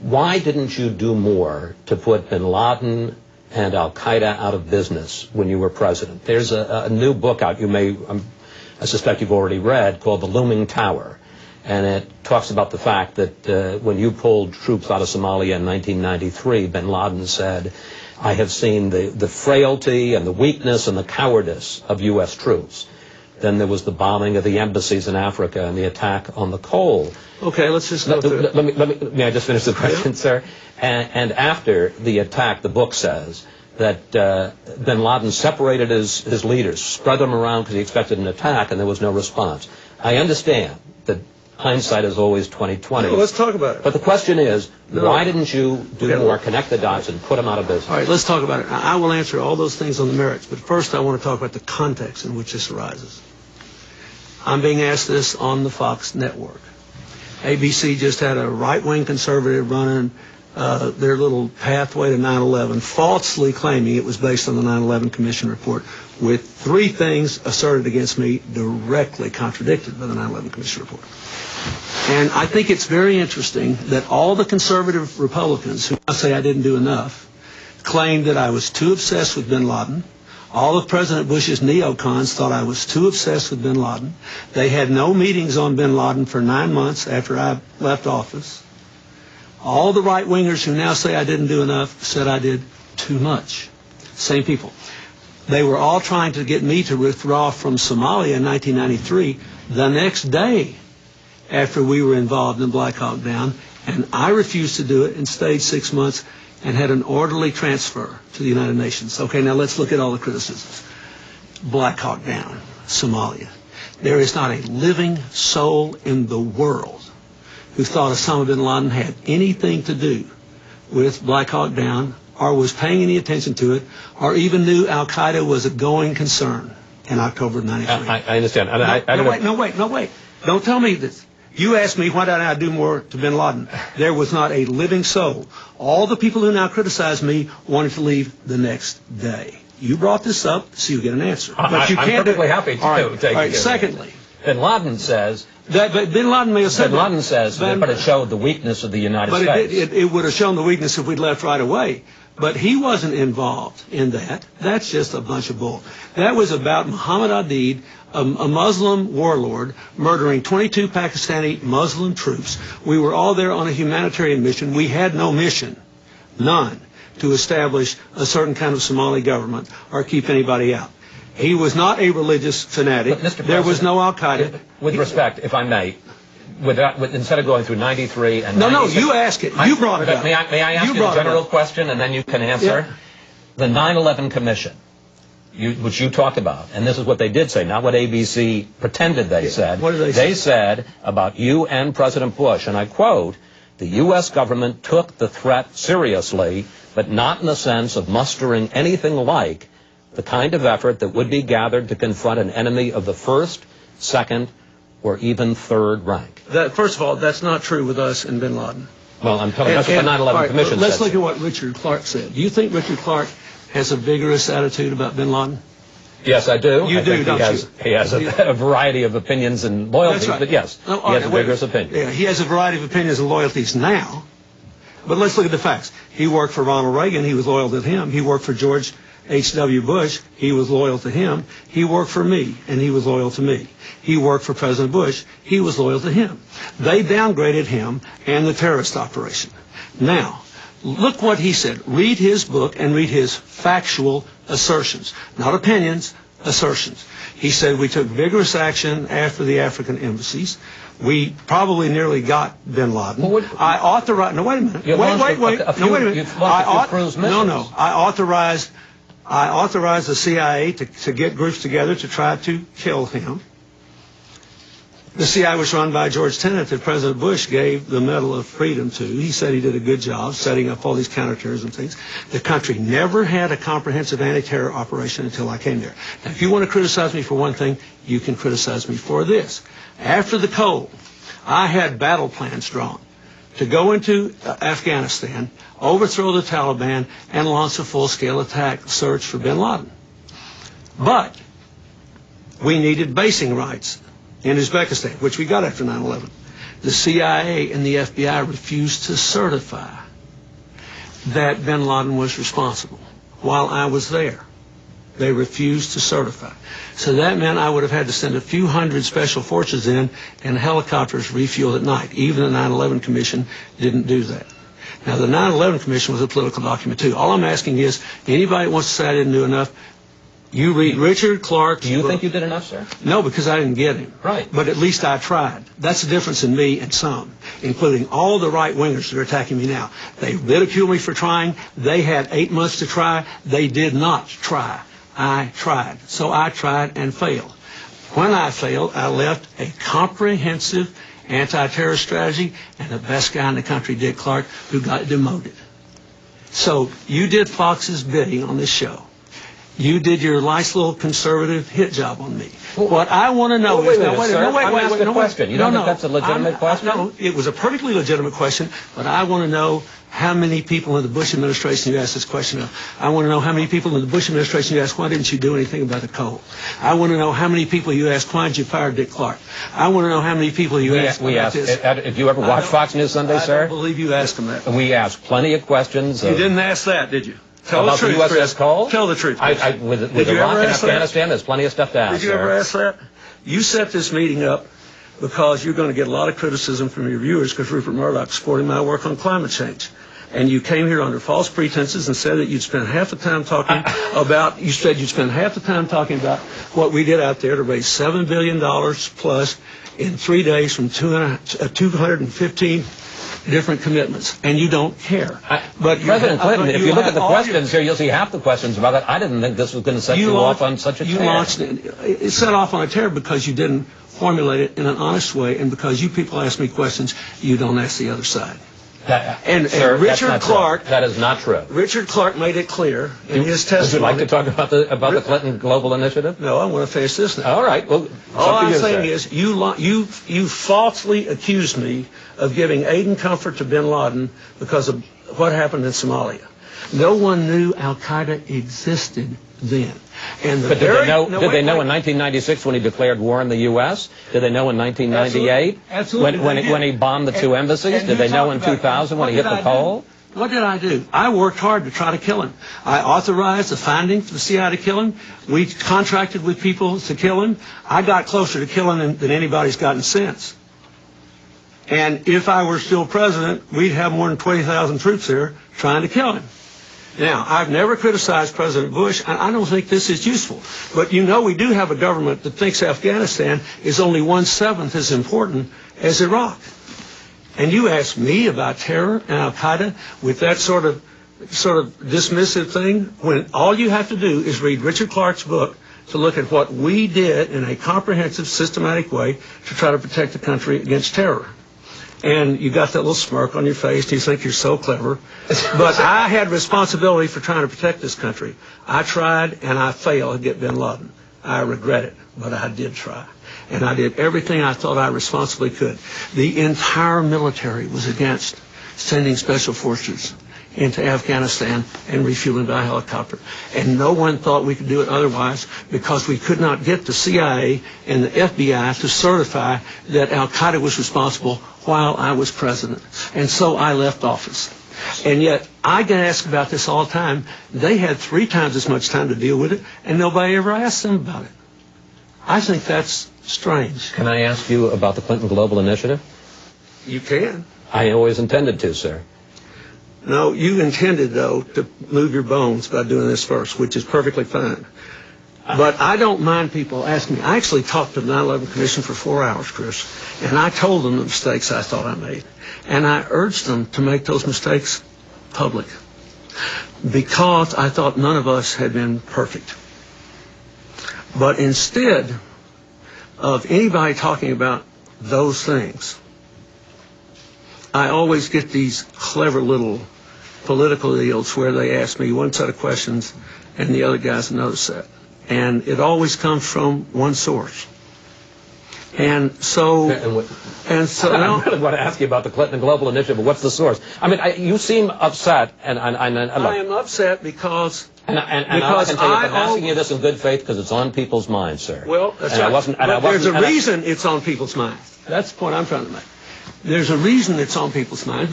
why didn't you do more to put bin Laden and al-Qaeda out of business when you were president? There's a new book out I suspect you've already read, called The Looming Tower. And it talks about the fact that when you pulled troops out of Somalia in 1993, bin Laden said, I have seen the frailty and the weakness and the cowardice of U.S. troops. Then there was the bombing of the embassies in Africa and the attack on the coal. Okay, let's just go through it. May I just finish the question, yeah, sir? And after the attack, the book says that bin Laden separated his leaders, spread them around because he expected an attack, and there was no response. I understand that hindsight is always 20/20. No, let's talk about it. But the question is, why didn't you do more, connect the dots, and put them out of business? All right, let's talk about it. I will answer all those things on the merits, but first I want to talk about the context in which this arises. I'm being asked this on the Fox network. ABC just had a right-wing conservative running their little pathway to 9/11, falsely claiming it was based on the 9/11 Commission report, with 3 things asserted against me directly contradicted by the 9/11 Commission report. And I think it's very interesting that all the conservative Republicans who say I didn't do enough claimed that I was too obsessed with bin Laden. All of President Bush's neocons thought I was too obsessed with bin Laden. They had no meetings on bin Laden for 9 months after I left office. All the right-wingers who now say I didn't do enough said I did too much. Same people. They were all trying to get me to withdraw from Somalia in 1993 the next day after we were involved in Black Hawk Down, and I refused to do it and stayed 6 months and had an orderly transfer to the United Nations. Okay, now let's look at all the criticisms. Black Hawk Down, Somalia. There is not a living soul in the world who thought Osama bin Laden had anything to do with Black Hawk Down, or was paying any attention to it, or even knew al-Qaeda was a going concern in October of 93. I understand. No, wait. Don't tell me this. You asked me why did I do more to bin Laden. There was not a living soul. All the people who now criticize me wanted to leave the next day. You brought this up, so you get an answer. But you can't. I'm perfectly happy to. All right. Secondly, bin Laden says that, but bin Laden may have said bin Laden says, but it showed the weakness of the United States. But it would have shown the weakness if we'd left right away. But he wasn't involved in that. That's just a bunch of bull. That was about Muhammad Adid, a Muslim warlord, murdering 22 Pakistani Muslim troops. We were all there on a humanitarian mission. We had no mission, none, to establish a certain kind of Somali government or keep anybody out. He was not a religious fanatic. There was no al-Qaeda. With respect, if I may, instead of going through 93 and 96... No, you ask it. You brought it up. May I ask you a general question and then you can answer? Yeah. The 9/11 Commission, which you talked about, and this is what they did say, not what ABC pretended they said. What did they say? They said about you and President Bush, and I quote, the U.S. government took the threat seriously, but not in the sense of mustering anything like the kind of effort that would be gathered to confront an enemy of the first, second, or even third rank. First of all, that's not true with us and bin Laden. Well, I'm telling you, that's what the 9/11 Commission said. Let's look at what Richard Clark said. Do you think Richard Clark has a vigorous attitude about bin Laden? Yes, I do. You do, don't you? He has a variety of opinions and loyalties, right. But yes, he has a vigorous opinion. Yeah, he has a variety of opinions and loyalties now. But let's look at the facts. He worked for Ronald Reagan. He was loyal to him. He worked for George H.W. Bush. He was loyal to him. He worked for me, and he was loyal to me. He worked for President Bush. He was loyal to him. They downgraded him and the terrorist operation. Now, look what he said. Read his book and read his factual assertions. Not opinions, assertions. He said we took vigorous action after the African embassies. We probably nearly got bin Laden. I authorized... No, wait a minute. Wait. No, wait a minute. I authorized the CIA to get groups together to try to kill him. The CIA was run by George Tenet that President Bush gave the Medal of Freedom to. He said he did a good job setting up all these counterterrorism things. The country never had a comprehensive anti-terror operation until I came there. Now, if you want to criticize me for one thing, you can criticize me for this. After the cold, I had battle plans drawn to go into Afghanistan, overthrow the Taliban, and launch a full-scale attack search for bin Laden. But we needed basing rights in Uzbekistan, which we got after 9/11. the CIA and the FBI refused to certify that bin Laden was responsible while I was there. They refused to certify. So that meant I would have had to send a few hundred special forces in and helicopters refueled at night. Even the 9/11 Commission didn't do that. Now, the 9/11 Commission was a political document, too. All I'm asking is, anybody that wants to say I didn't do enough, you read Richard Clark's Do you book. think you did enough, sir? No, because I didn't get him. Right. But at least I tried. That's the difference in me and some, including all the right-wingers that are attacking me now. They ridicule me for trying. They had 8 months to try. They did not try. I tried. So I tried and failed. When I failed, I left a comprehensive anti-terror strategy and the best guy in the country, Dick Clark, who got demoted. So you did Fox's bidding on this show. You did your nice little conservative hit job on me. What I want to know is... I'm asking a question. You don't think that's a legitimate question? No, it was a perfectly legitimate question, but I want to know how many people in the Bush administration you asked this question of. I want to know how many people in the Bush administration you asked, why didn't you do anything about the coal? I want to know how many people you asked, why did you fire Dick Clark? I want to know how many people you asked about this. Did you ever watch Fox News Sunday, sir? I don't believe you asked them that. We asked plenty of questions. You didn't ask that, did you? Tell about the truth, the USS Chris. Cole? Tell the truth, Chris. With Iraq and Afghanistan, there's plenty of stuff to ask. Did you ever ask that? You set this meeting up because you're going to get a lot of criticism from your viewers because Rupert Murdoch's supporting my work on climate change. And you came here under false pretenses and said that you'd spend half the time talking about, you said you'd spend half the time talking about what we did out there to raise $7 billion plus in 3 days from 215 different commitments, and you don't care. But President Clinton, if you look at the questions here, you'll see half the questions about that. I didn't think this was going to set you off on such a tear. You launched it set off on a tear because you didn't formulate it in an honest way, and because you people ask me questions, you don't ask the other side. Sir, Richard Clark. That is not true. Richard Clark made it clear in his testimony. Would you like to talk about the Clinton Global Initiative? No, I want to finish this now. All right. Well, all I'm saying is you falsely accused me of giving aid and comfort to bin Laden because of what happened in Somalia. No one knew Al Qaeda existed then. But did they know in 1996 when he declared war on the U.S.? Did they know in 1998 Absolutely. When he bombed the two embassies? Did they know in 2000 when he hit the pole? What did I do? I worked hard to try to kill him. I authorized the finding for the CIA to kill him. We contracted with people to kill him. I got closer to killing him than anybody's gotten since. And if I were still president, we'd have more than 20,000 troops there trying to kill him. Now, I've never criticized President Bush, and I don't think this is useful. But you know we do have a government that thinks Afghanistan is only 1/7 as important as Iraq. And you ask me about terror and Al-Qaeda with that sort of dismissive thing, when all you have to do is read Richard Clark's book to look at what we did in a comprehensive, systematic way to try to protect the country against terror. And you got that little smirk on your face, and you think you're so clever. But I had responsibility for trying to protect this country. I tried, and I failed to get bin Laden. I regret it, but I did try. And I did everything I thought I responsibly could. The entire military was against sending special forces into Afghanistan and refueling by helicopter. And no one thought we could do it otherwise because we could not get the CIA and the FBI to certify that Al-Qaeda was responsible while I was president. And so I left office. And yet, I get asked about this all the time. They had 3 times as much time to deal with it, and nobody ever asked them about it. I think that's strange. Can I ask you about the Clinton Global Initiative? You can. I always intended to, sir. No, you intended, though, to move your bones by doing this first, which is perfectly fine. But I don't mind people asking me. I actually talked to the 9/11 Commission for 4 hours, Chris, and I told them the mistakes I thought I made. And I urged them to make those mistakes public because I thought none of us had been perfect. But instead of anybody talking about those things, I always get these clever little political deals where they ask me one set of questions and the other guy's another set. And it always comes from one source. And so I really want to ask you about the Clinton Global Initiative, but what's the source? I mean, you seem upset, and I am upset because I'm asking you this in good faith because it's on people's minds, sir. Well, that's right. There's a reason it's on people's minds. That's the point I'm trying to make. There's a reason it's on people's minds,